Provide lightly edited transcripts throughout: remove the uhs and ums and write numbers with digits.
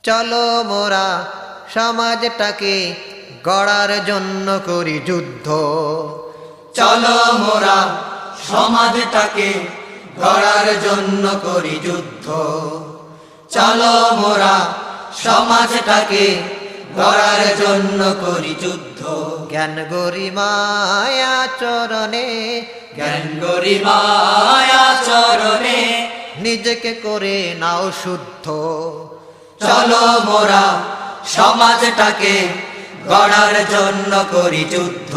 চলো মোরা সমাজটাকে গড়ার জন্য করি যুদ্ধ। চলো মোরা সমাজটাকে গড়ার জন্য করি যুদ্ধ। চলো মোরা সমাজটাকে গড়ার জন্য করি যুদ্ধ। জ্ঞান গরিমায় আচরণে, জ্ঞান গরিমায় আচরণে নিজেকে করে নাও শুদ্ধ। চলো মোরা সমাজটাকে গড়ার জন্য করি যুদ্ধ।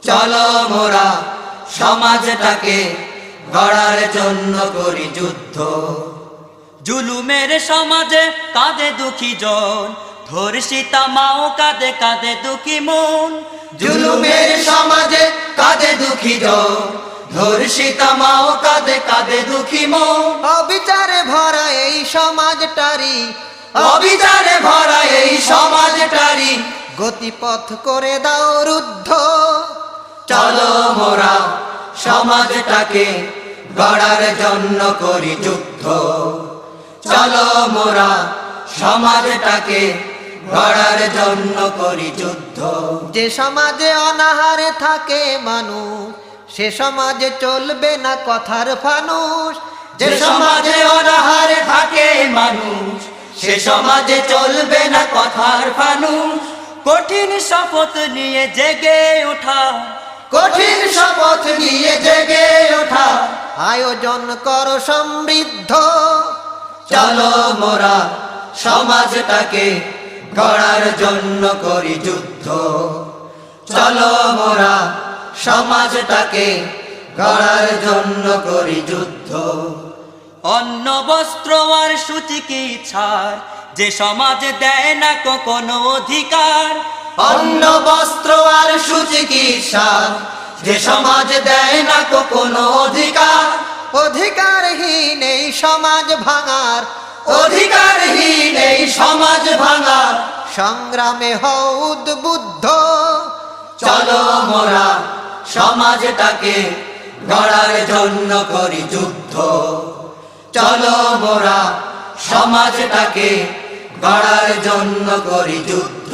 চলো মোরা সমাজটাকে গড়ার জন্য করি যুদ্ধ। জুলুমের সমাজে কাঁদে দুঃখী জন, ধর্ষিতা মাও কাঁদে কাঁদে দুঃখী মন। জুলুমের সমাজে কাঁদে দুঃখী জন, ধর্ষিতা মাও কাঁদে কাঁদে দুঃখী মন। অবিচারে ভরা এই সমাজটারি, অবিচারে ভরা এই সমাজটারি গতিপথ করে দাও রুদ্ধ। চলো মোরা সমাজটাকে গড়ার জন্য করি যুদ্ধ। চলো মোরা সমাজটাকে গড়ার জন্য করি যুদ্ধ। যে সমাজে অনাহারে থাকে মানুষ, সে সমাজে চলবে না কথার ফানুষ। যে সমাজে অনাহারে থাকে মানুষ, সে সমাজে চলবে না কথার ফানুষ। কঠিন শপথ নিয়ে জেগে ওঠা, কঠিন শপথ নিয়ে জেগে ওঠা আয়োজন করো সমৃদ্ধ। চলো মোরা সমাজটাকে গড়ার জন্য করি যুদ্ধ। চলো মোরা সমাজটাকে গড়ার জন্য করি যুদ্ধ। অন্ন বস্ত্র আর সুচিকিৎসার যে সমাজ দেয় না কোনো অধিকার। অন্ন বস্ত্র আর সুচিকিৎসা যে সমাজ দেয় না কোনো অধিকার। অধিকারহীন এই সমাজ ভাঙার, অধিকারহীন এই সমাজ ভাঙার সংগ্রামে হও উদ্বুদ্ধ। চলো মোরা সমাজটাকে গড়ার জন্য করি যুদ্ধ। চলো মোরা সমাজটাকে গড়ার জন্য করি যুদ্ধ।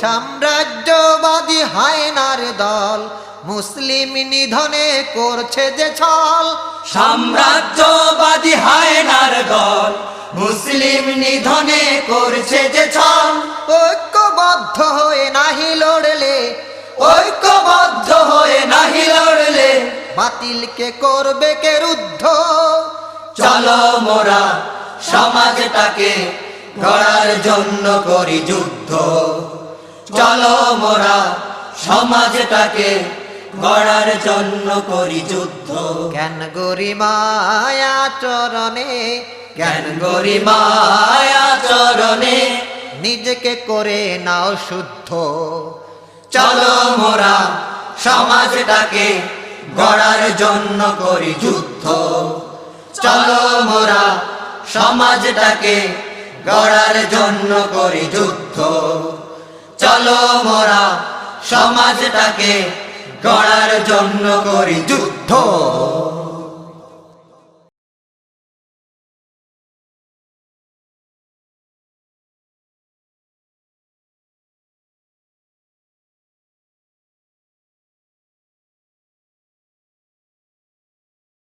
সাম্রাজ্যবাদী হায়নার দল মুসলিম নিধনে করছে যে ছল। সাম্রাজ্যবাদী হায়নার দল মুসলিম নিধনে করছে যে ছল। ঐক্যবদ্ধ হয়ে নাহি লড়লে, ঐক্যবদ্ধ হয়ে নাহি লড়লে বাতিলকে করবে কে রুদ্ধ। চলো মোরা সমাজটাকে গড়ার জন্য করি যুদ্ধ। চলো মোরা সমাজটাকে গড়ার জন্য করি যুদ্ধ। জ্ঞান গরিমায় আচরণে, জ্ঞান গরিমায় আচরণে নিজেকে করে নাও শুদ্ধ। চলো মোরা সমাজটাকে গড়ার জন্য করি যুদ্ধ। চলো মোরা সমাজটাকে গড়ার জন্য করি যুদ্ধ। চলো মোরা সমাজটাকে গড়ার জন্য করি যুদ্ধ।